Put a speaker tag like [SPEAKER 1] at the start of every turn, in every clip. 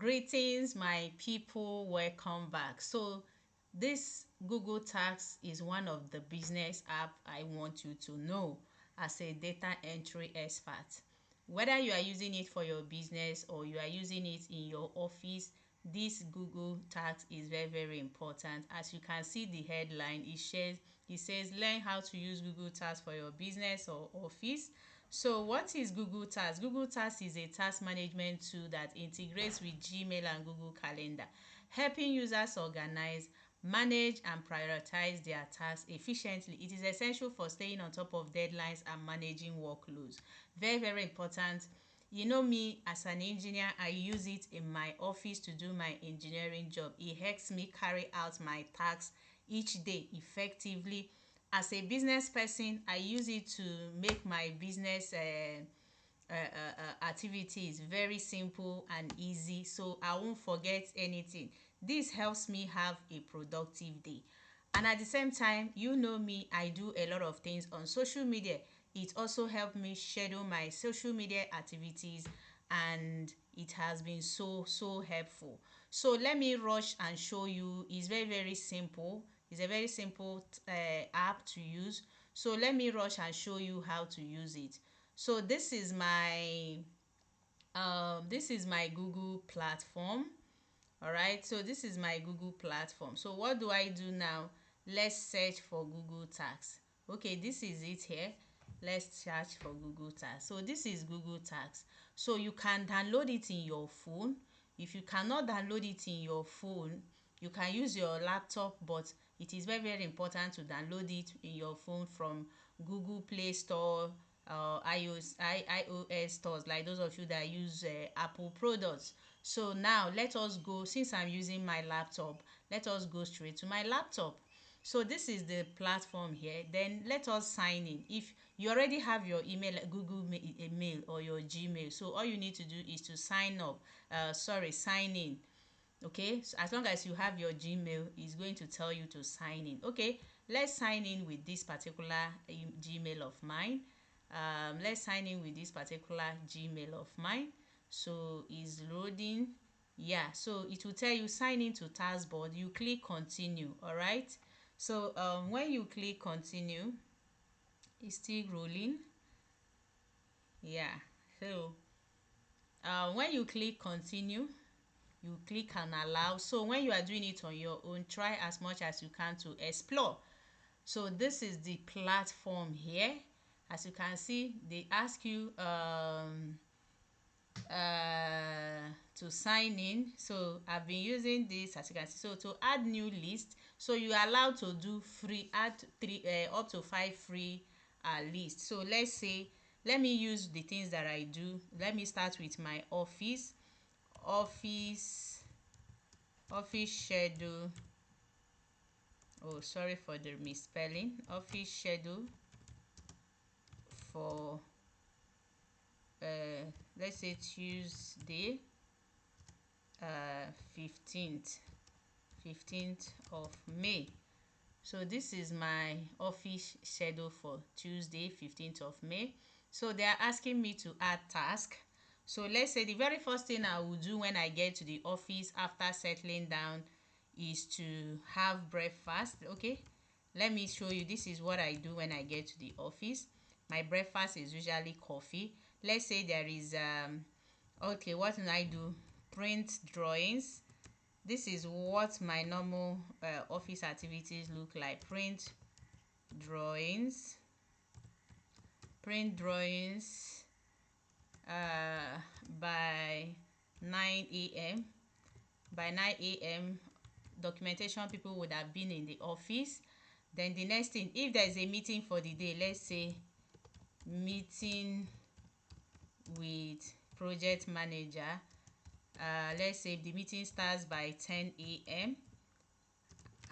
[SPEAKER 1] Greetings, my people. Welcome back. So, this Google Tax is one of the business app I want you to know as a data entry expert. Whether you are using it for your business or you are using it in your office, this Google Tax is very, very important. As you can see the headline, it says learn how to use Google Tax for your business or office. So what is Google Task? Google Task is a task management tool that integrates with Gmail and Google Calendar, helping users organize, manage, and prioritize their tasks efficiently. It is essential for staying on top of deadlines and managing workloads. Very, very important. You know me, as an engineer, I use it in my office to do my engineering job. It helps me carry out my tasks each day effectively. As a business person, I use it to make my business activities very simple and easy, so I won't forget anything. This helps me have a productive day. And at the same time, you know me, I do a lot of things on social media. It also helped me schedule my social media activities, and it has been so helpful. So let me rush and show you. It's very, very simple. It's a very simple app to use. So let me rush and show you how to use it. So this is my Google platform. All right, so this is my Google platform. So what do I do now? Let's search for Google Tax. Okay, this is it here. Let's search for Google Tax. So this is Google Tax. So you can download it in your phone. If you cannot download it in your phone, you can use your laptop, but it is very, very important to download it in your phone from Google Play Store, iOS stores, like those of you that use Apple products. So now let us go. Since I'm using my laptop, let us go straight to my laptop. So this is the platform here. Then let us sign in. If you already have your email, Google email or your Gmail, so all you need to do is to sign up. Sign in. Okay, so as long as you have your Gmail, it's going to tell you to sign in. Okay, let's sign in with this particular Gmail of mine. Let's sign in with this particular Gmail of mine. So it's loading. Yeah, so it will tell you sign in to taskboard. You click continue. All right, so when you click continue, it's still rolling. Yeah, so when you click continue, you click and allow. So when you are doing it on your own, try as much as you can to explore. So this is the platform here. As you can see, they ask you to sign in. So I've been using this, as you can see. So to add new list, so you are allowed to do free, add three up to 5 free lists. So let's say, let me use the things that I do. Let me start with my office schedule. Oh, sorry for the misspelling. Office schedule for let's say Tuesday, 15th of May. So this is my office schedule for Tuesday, 15th of May. So they are asking me to add task. So let's say the very first thing I will do when I get to the office after settling down is to have breakfast. Okay, let me show you. This is what I do when I get to the office. My breakfast is usually coffee. Let's say there is okay, what can I do? Print drawings. This is what my normal office activities look like. Drawings print drawings by 9 a.m. By 9 a.m. documentation people would have been in the office. Then the next thing, if there is a meeting for the day, let's say meeting with project manager, let's say the meeting starts by 10 a.m.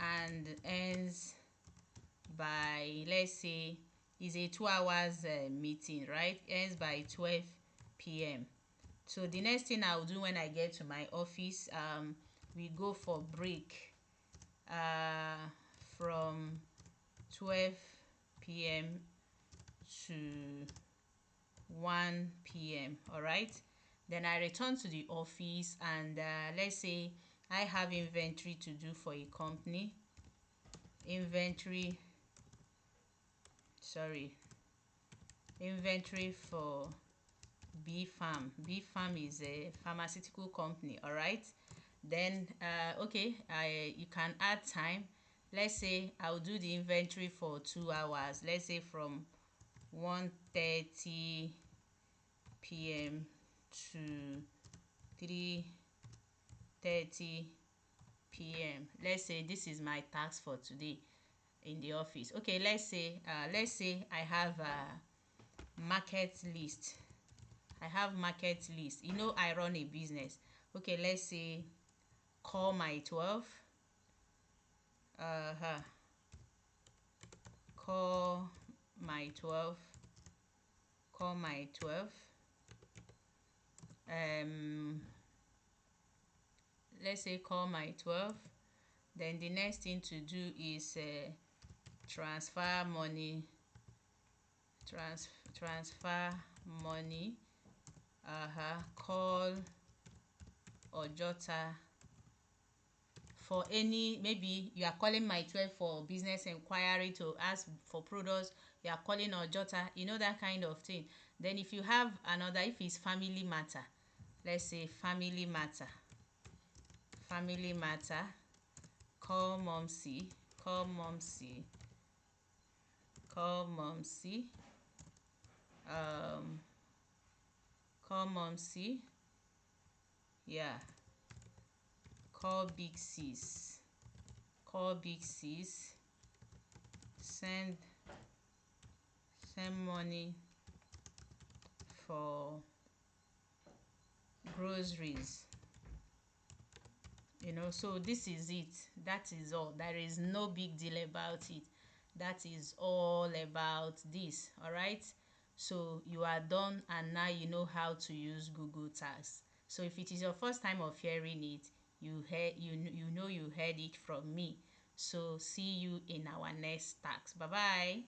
[SPEAKER 1] and ends by, let's say it's a 2 hours meeting, right? Ends by 12 p.m. So the next thing I'll do when I get to my office, we go for break from 12 p.m. to 1 p.m. All right, Then I return to the office, and let's say I have inventory to do for a company. Inventory, sorry, inventory for B Farm. B Farm is a pharmaceutical company, all right? Then, okay, you can add time. Let's say I'll do the inventory for 2 hours. Let's say from 1:30 p.m. to 3:30 p.m. Let's say this is my task for today in the office. Okay, let's say I have a market list. I have market list. I run a business. Okay, let's say call my 12. Uh-huh. Call my 12. Call my 12. Um, let's say call my 12. Then the next thing to do is transfer money. Transfer money. Call or jota for any, maybe you are calling my 12 for business inquiry to ask for products, you are calling or jota, that kind of thing. Then if you have another, if it's family matter, let's say family matter, call momsy, call momsy, call momsy, um call momsy, yeah, call big sis, call big sis, send money for groceries. So this is it. That is all. There is no big deal about it. That is all about this. All right, so you are done, and now you know how to use Google Tags. So if it is your first time of hearing it, you heard it from me. So see you in our next task. Bye bye.